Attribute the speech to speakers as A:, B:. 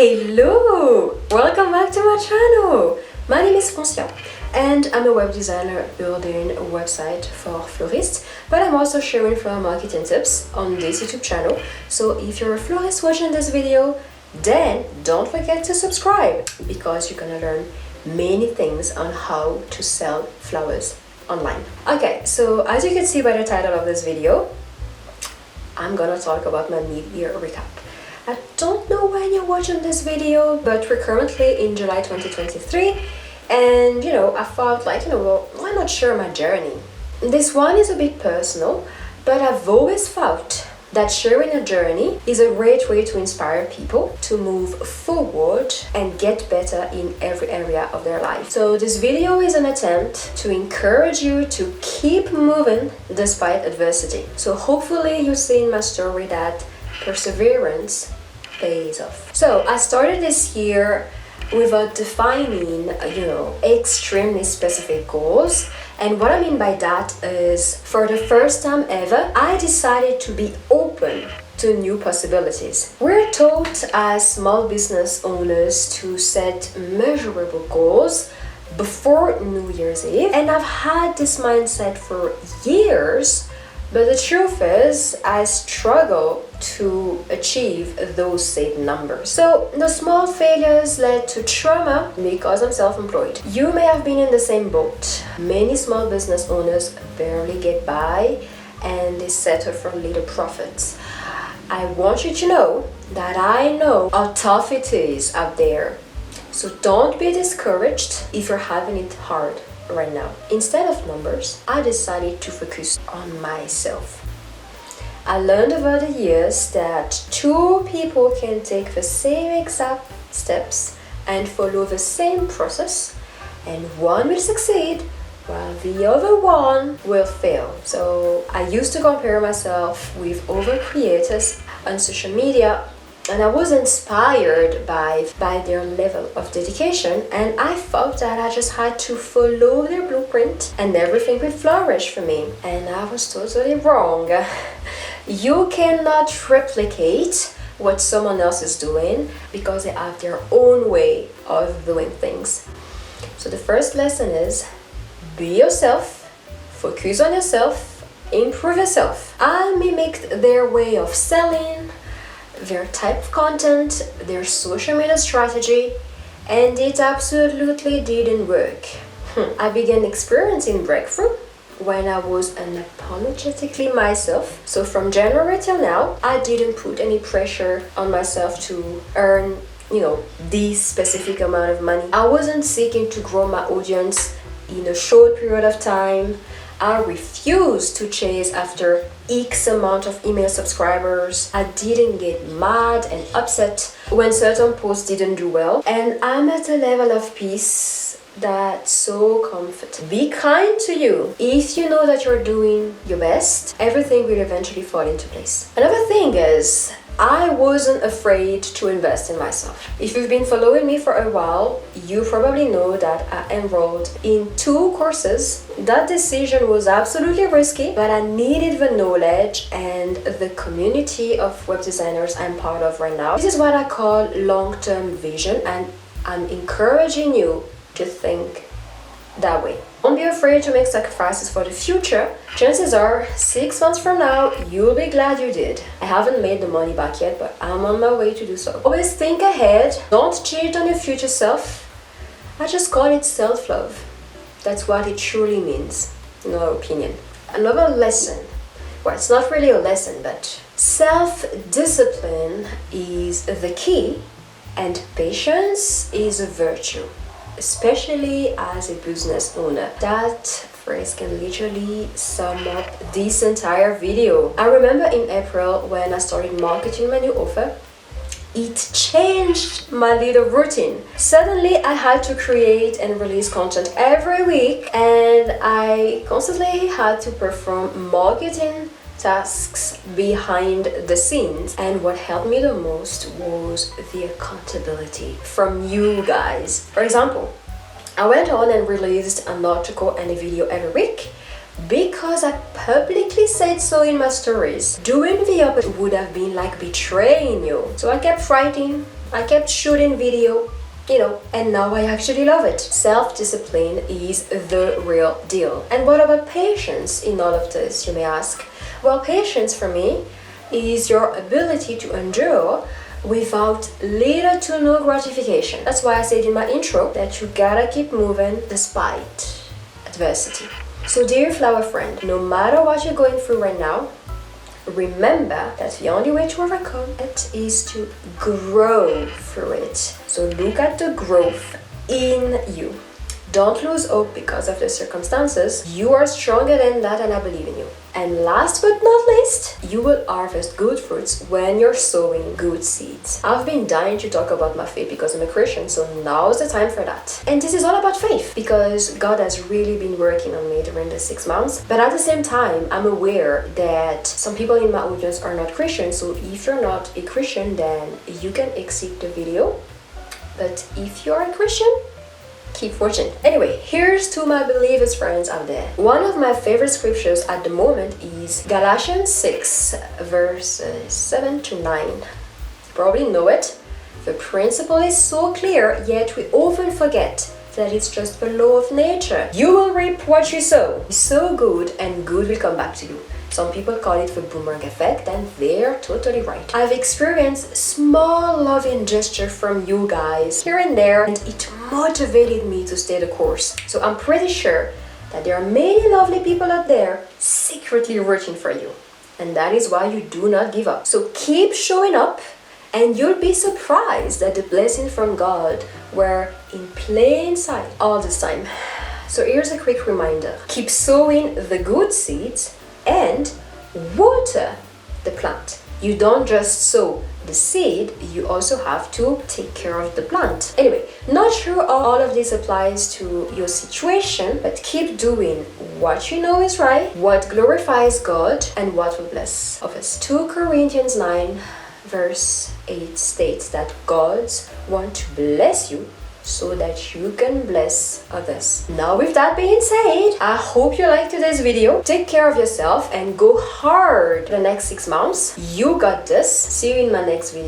A: Hello! Welcome back to my channel! My name is Francia and I'm a web designer building a website for florists, but I'm also sharing flower marketing tips on this YouTube channel. So if you're a florist watching this video, then don't forget to subscribe because you're gonna learn many things on how to sell flowers online. Okay, so as you can see by the title of this video, I'm gonna talk about my mid-year recap. I don't know when you're watching this video, but we're currently in July 2023, and I thought well, why not share my journey? This one is a bit personal, but I've always thought that sharing a journey is a great way to inspire people to move forward and get better in every area of their life. So this video is an attempt to encourage you to keep moving despite adversity. So hopefully you see in my story that perseverance pays off. So I started this year without defining, extremely specific goals. And what I mean by that is, for the first time ever, I decided to be open to new possibilities. We're taught as small business owners to set measurable goals before New Year's Eve, and I've had this mindset for years. But the truth is, I struggle to achieve those said numbers. So the small failures led to trauma because I'm self-employed. You may have been in the same boat. Many small business owners barely get by and they settle for little profits. I want you to know that I know how tough it is out there. So don't be discouraged if you're having it hard right now. Instead of numbers, I decided to focus on myself. I learned over the years that two people can take the same exact steps and follow the same process, and one will succeed while the other one will fail. So I used to compare myself with other creators on social media, and I was inspired by their level of dedication, and I thought that I just had to follow their blueprint and everything would flourish for me. And I was totally wrong. You cannot replicate what someone else is doing because they have their own way of doing things. So the first lesson is, be yourself, focus on yourself, improve yourself. I mimicked their way of selling, their type of content, their social media strategy, and it absolutely didn't work. I began experiencing breakthrough when I was unapologetically myself. So from January till now, I didn't put any pressure on myself to earn, this specific amount of money. I wasn't seeking to grow my audience in a short period of time. I refused to chase after X amount of email subscribers. I didn't get mad and upset when certain posts didn't do well. And I'm at a level of peace that's so comforting. Be kind to you. If you know that you're doing your best, everything will eventually fall into place. Another thing is, I wasn't afraid to invest in myself. If you've been following me for a while, you probably know that I enrolled in 2 courses. That decision was absolutely risky, but I needed the knowledge and the community of web designers I'm part of right now. This is what I call long-term vision, and I'm encouraging you to think that way. Don't be afraid to make sacrifices for the future. Chances are, 6 months from now, you'll be glad you did. I haven't made the money back yet, but I'm on my way to do so. Always think ahead. Don't cheat on your future self. I just call it self-love. That's what it truly means, in our opinion. Another lesson. Well, it's not really a lesson, but self-discipline is the key, and patience is a virtue, especially as a business owner. That phrase can literally sum up this entire video. I remember in April when I started marketing my new offer, it changed my little routine. Suddenly I had to create and release content every week, and I constantly had to perform marketing tasks behind the scenes. And what helped me the most was the accountability from you guys. For example, I went on and released an article and a video every week because I publicly said so in my stories. Doing the opposite would have been like betraying you. So I kept writing, I kept shooting video, and now I actually love it. Self-discipline is the real deal. And what about patience in all of this, you may ask? Well, patience for me is your ability to endure without little to no gratification. That's why I said in my intro that you gotta keep moving despite adversity. So dear flower friend, no matter what you're going through right now, remember that the only way to overcome it is to grow through it. So look at the growth in you. Don't lose hope because of the circumstances. You are stronger than that, and I believe in you. And last but not least, you will harvest good fruits when you're sowing good seeds. I've been dying to talk about my faith because I'm a Christian, so now's the time for that. And this is all about faith because God has really been working on me during the 6 months. But at the same time, I'm aware that some people in my audience are not Christian, so if you're not a Christian, then you can exit the video. But if you're a Christian, keep watching. Anyway, here's to my believers friends out there. One of my favorite scriptures at the moment is Galatians 6 verses 7 to 9. You probably know it. The principle is so clear, yet we often forget that it's just the law of nature. You will reap what you sow. Sow good and good will come back to you. Some people call it the boomerang effect, and they're totally right. I've experienced small loving gesture from you guys here and there, and it motivated me to stay the course. So I'm pretty sure that there are many lovely people out there secretly rooting for you. And that is why you do not give up. So keep showing up, and you'll be surprised that the blessings from God were in plain sight all this time. So here's a quick reminder. Keep sowing the good seeds and water the plant. You don't just sow the seed, you also have to take care of the plant. Anyway, not sure all of this applies to your situation, but keep doing what you know is right, what glorifies God, and what will bless others. 2 Corinthians 9 verse 8 states that God wants to bless you so that you can bless others. Now with that being said, I hope you liked today's video. Take care of yourself and go hard the next 6 months. You got this. See you in my next video.